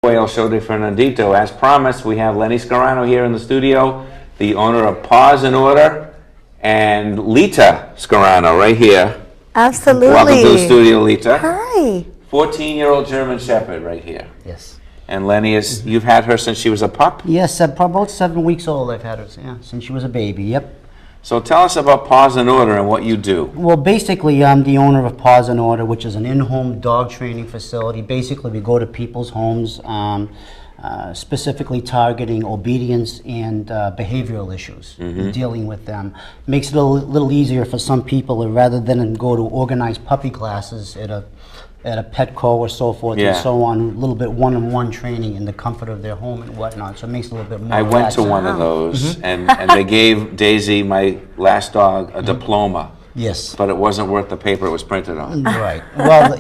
Quail Show de Fernandito. As promised, we have Lenny Scarano here in the studio, the owner of Paws in Order, and Lita Scarano right here. Absolutely. Welcome to the studio, Lita. Hi. 14-year-old German Shepherd right here. Yes. And Lenny, you've had her since she was a pup? Yes, about 7 weeks old I've had her, since she was a baby, yep. So tell us about Paws in Order and what you do. Well, basically, I'm the owner of Paws in Order, which is an in-home dog training facility. Basically, we go to people's homes, specifically targeting obedience and behavioral issues, dealing with them. Makes it a little easier for some people, rather than go to organized puppy classes at a Petco or so forth and so on, a little bit one-on-one training in the comfort of their home and whatnot, so it makes it a little bit more I went to one of those, and they gave Daisy, my last dog, a diploma. Yes. But it wasn't worth the paper it was printed on. Right. Well,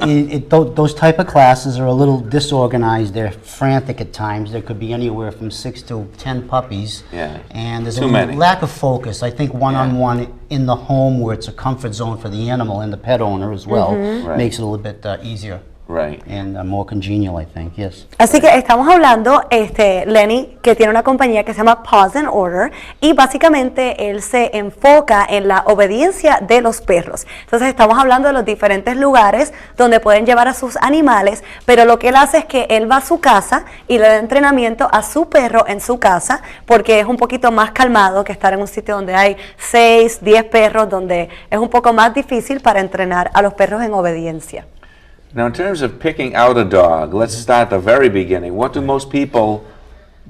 those type of classes are a little disorganized. They're frantic at times. There could be anywhere from 6 to 10 puppies. Yeah. And there's Too a many. lack of focus. I think one-on-one in the home, where it's a comfort zone for the animal and the pet owner as well, makes it a little bit easier. Right. And more congenial, I think, yes. Así que estamos hablando, Lenny, que tiene una compañía que se llama Paws in Order, y básicamente él se enfoca en la obediencia de los perros. Entonces estamos hablando de los diferentes lugares donde pueden llevar a sus animales, pero lo que él hace es que él va a su casa y le da entrenamiento a su perro en su casa, porque es un poquito más calmado que estar en un sitio donde hay 6, 10 perros, donde es un poco más difícil para entrenar a los perros en obediencia. Now, in terms of picking out a dog, let's start at the very beginning. What do most people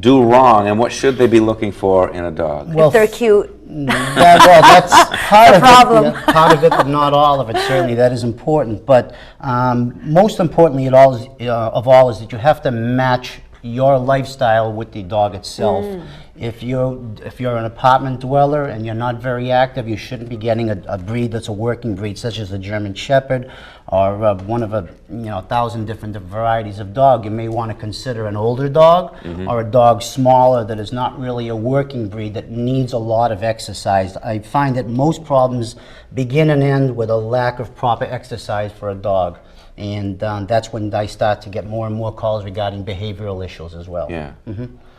do wrong, and what should they be looking for in a dog? If they're cute. That's part of problem. it. Part of it, but not all of it. Certainly, that is important. But most importantly, of all, is that you have to match your lifestyle with the dog itself. If you're an apartment dweller and you're not very active, you shouldn't be getting a breed that's a working breed, such as a German Shepherd or one of 1,000 different varieties of dog. You may want to consider an older dog or a dog smaller that is not really a working breed that needs a lot of exercise. I find that most problems begin and end with a lack of proper exercise for a dog. And that's when I start to get more and more calls regarding behavioral issues as well. Yeah.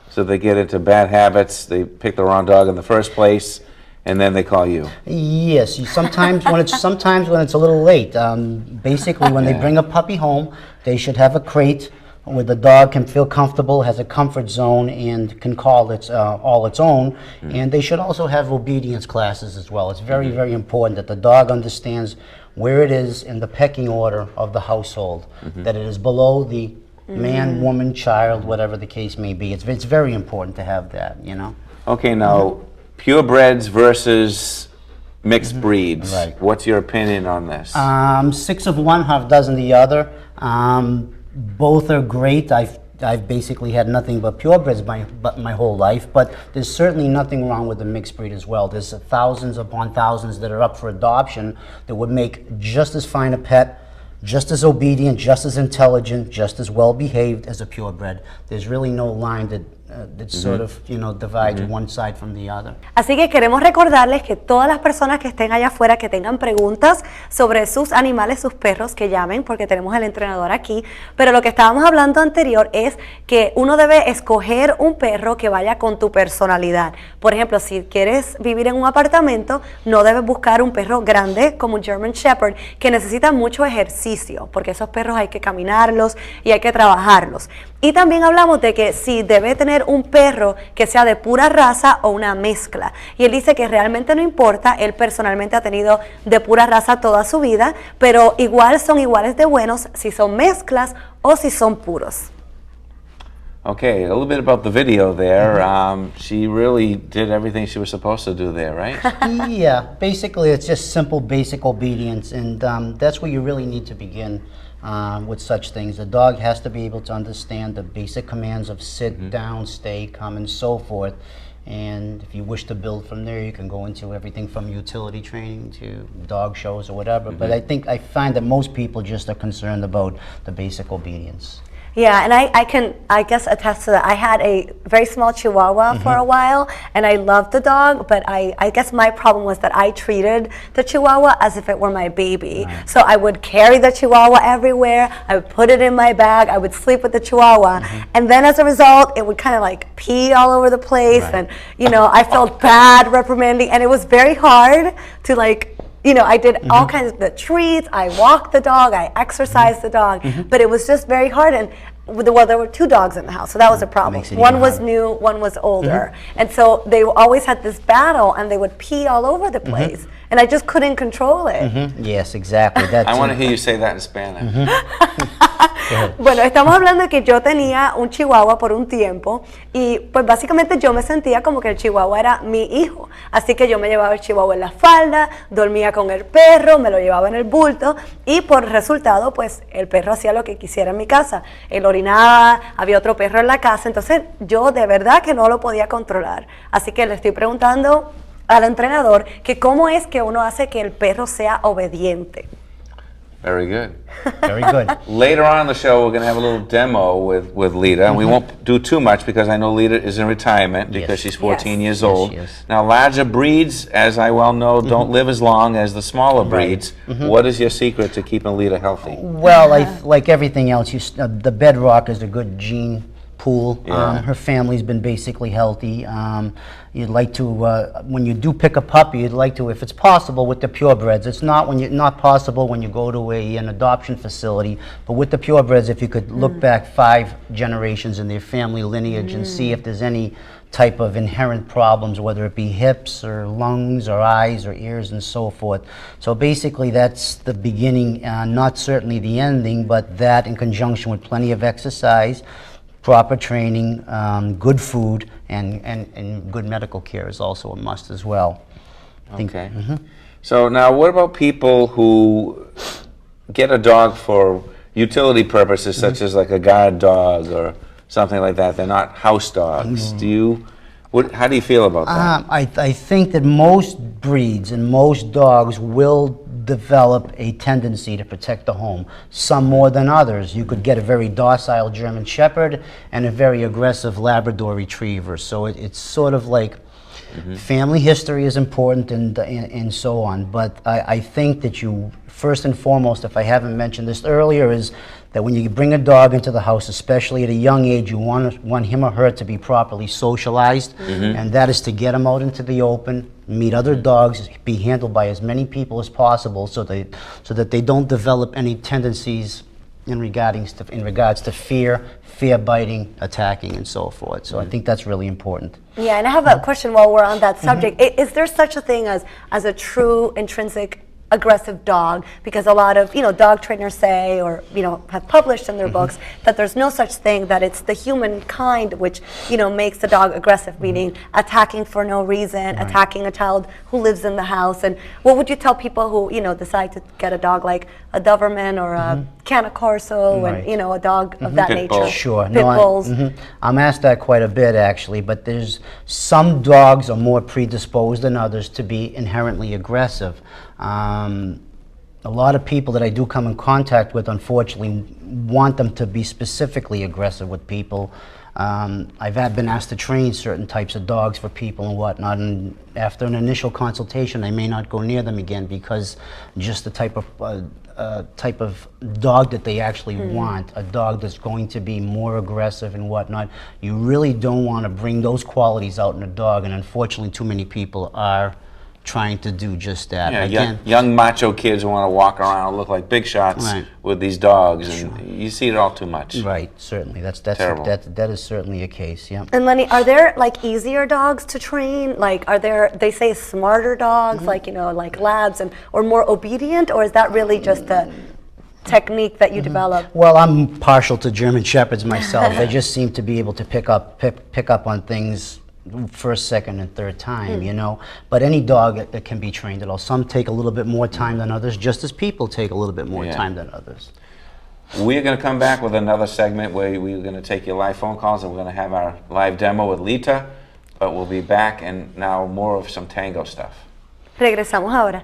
So they get into bad habits, they pick the wrong dog in the first place, and then they call you. Yes, sometimes when it's a little late. Basically, when they bring a puppy home, they should have a crate where the dog can feel comfortable, has a comfort zone, and can call all its own. And they should also have obedience classes as well. It's very, very important that the dog understands where it is in the pecking order of the household, that it is below the man, woman, child, whatever the case may be. It's very important to have that, Okay, now, purebreds versus mixed breeds. Right. What's your opinion on this? 6 of one, half dozen the other. Both are great. I've basically had nothing but purebreds my whole life, but there's certainly nothing wrong with the mixed breed as well. There's thousands upon thousands that are up for adoption that would make just as fine a pet, just as obedient, just as intelligent, just as well behaved as a purebred. There's really no line that sort of, divides one side from the other. Así que queremos recordarles que todas las personas que estén allá afuera, que tengan preguntas sobre sus animales, sus perros, que llamen, porque tenemos el entrenador aquí. Pero lo que estábamos hablando anterior es que uno debe escoger un perro que vaya con tu personalidad. Por ejemplo, si quieres vivir en un apartamento, no debes buscar un perro grande como un German Shepherd, que necesita mucho ejercicio, porque esos perros hay que caminarlos y hay que trabajarlos. Y también hablamos de que si debe tener un perro que sea de pura raza o una mezcla. Y él dice que realmente no importa, él personalmente ha tenido de pura raza toda su vida, pero son iguales de buenos si son mezclas o si son puros. Okay, a little bit about the video there. She really did everything she was supposed to do there, right? Yeah, basically it's just simple, basic obedience, and that's where you really need to begin with such things. The dog has to be able to understand the basic commands of sit, down, stay, come, and so forth. And if you wish to build from there, you can go into everything from utility training to dog shows or whatever. But I find that most people just are concerned about the basic obedience. Yeah, and I can, I guess, attest to that. I had a very small Chihuahua for a while, and I loved the dog, but I guess my problem was that I treated the Chihuahua as if it were my baby. Right. So I would carry the Chihuahua everywhere, I would put it in my bag, I would sleep with the Chihuahua, and then as a result, it would kind of like pee all over the place, Right. and, you know, I felt bad reprimanding, and it was very hard to like, you know, I did all kinds of the treats, I walked the dog, I exercised the dog, but it was just very hard. And well, there were 2 dogs in the house, so that was a problem. Makes it One even was harder. new, one was older. And so they always had this battle, and they would pee all over the place. And I just couldn't control it. Yes, exactly. That's I want to hear you say that in Spanish. Bueno, estamos hablando de que yo tenía un chihuahua por un tiempo y pues básicamente yo me sentía como que el chihuahua era mi hijo. Así que yo me llevaba el chihuahua en la falda, dormía con el perro, me lo llevaba en el bulto y por resultado pues el perro hacía lo que quisiera en mi casa. Él orinaba, había otro perro en la casa, entonces yo de verdad que no lo podía controlar. Así que le estoy preguntando al entrenador que cómo es que uno hace que el perro sea obediente. Very good. very good. Later on in the show, we're going to have a little demo with Lita, and we won't do too much because I know Lita is in retirement because Yes. she's 14 Yes. years Yes, old. she is. Now, larger breeds, as I well know, don't live as long as the smaller breeds. What is your secret to keeping Lita healthy? Well, like everything else, the bedrock is a good gene pool. Yeah. Her family's been basically healthy. You'd like to, when you do pick a puppy, you'd like to, if it's possible, with the purebreds. It's not possible when you go to an adoption facility, but with the purebreds, if you could look back 5 generations in their family lineage and see if there's any type of inherent problems, whether it be hips or lungs or eyes or ears and so forth. So basically that's the beginning, not certainly the ending, but that in conjunction with plenty of exercise, proper training, good food, and good medical care is also a must as well. Okay. So now, what about people who get a dog for utility purposes, such as like a guard dog or something like that? They're not house dogs. How do you feel about that? I think that most breeds and most dogs will develop a tendency to protect the home, some more than others. You could get a very docile German Shepherd and a very aggressive Labrador Retriever. So it's sort of like family history is important and so on. But I think that you, first and foremost, if I haven't mentioned this earlier, is that when you bring a dog into the house, especially at a young age, you want him or her to be properly socialized, and that is to get him out into the open, meet other dogs, be handled by as many people as possible, so that they don't develop any tendencies in regards to fear, biting, attacking, and so forth. So I think that's really important. Yeah, and I have a question while we're on that subject. Is there such a thing as a true intrinsic aggressive dog? Because a lot of dog trainers say, or have published in their books, that there's no such thing, that it's the humankind which makes the dog aggressive, meaning attacking for no reason, attacking a child who lives in the house. And what would you tell people who decide to get a dog like a Doberman or a Cane Corso and a dog of that Pit nature? bull. Sure. Pit bulls. I'm asked that quite a bit, actually, but there's some dogs are more predisposed than others to be inherently aggressive. A lot of people that I do come in contact with, unfortunately, want them to be specifically aggressive with people. I've been asked to train certain types of dogs for people and whatnot, and after an initial consultation, I may not go near them again because just the type of dog that they actually want, a dog that's going to be more aggressive and whatnot. You really don't want to bring those qualities out in a dog, and unfortunately, too many people are trying to do just that. Yeah, Again, young macho kids want to walk around and look like big shots with these dogs, and you see it all too much. right, certainly. Terrible. That is certainly a case, yeah. And Lenny, are there like easier dogs to train? Like, are there, they say, smarter dogs, like like labs, or more obedient, or is that really just a technique that you develop? Well, I'm partial to German Shepherds myself. They just seem to be able to pick up on things first, second, and third time, But any dog that can be trained at all. Some take a little bit more time than others, just as people take a little bit more time than others. We're going to come back with another segment where we're going to take your live phone calls, and we're going to have our live demo with Lita, but we'll be back, and now more of some tango stuff. Regresamos ahora.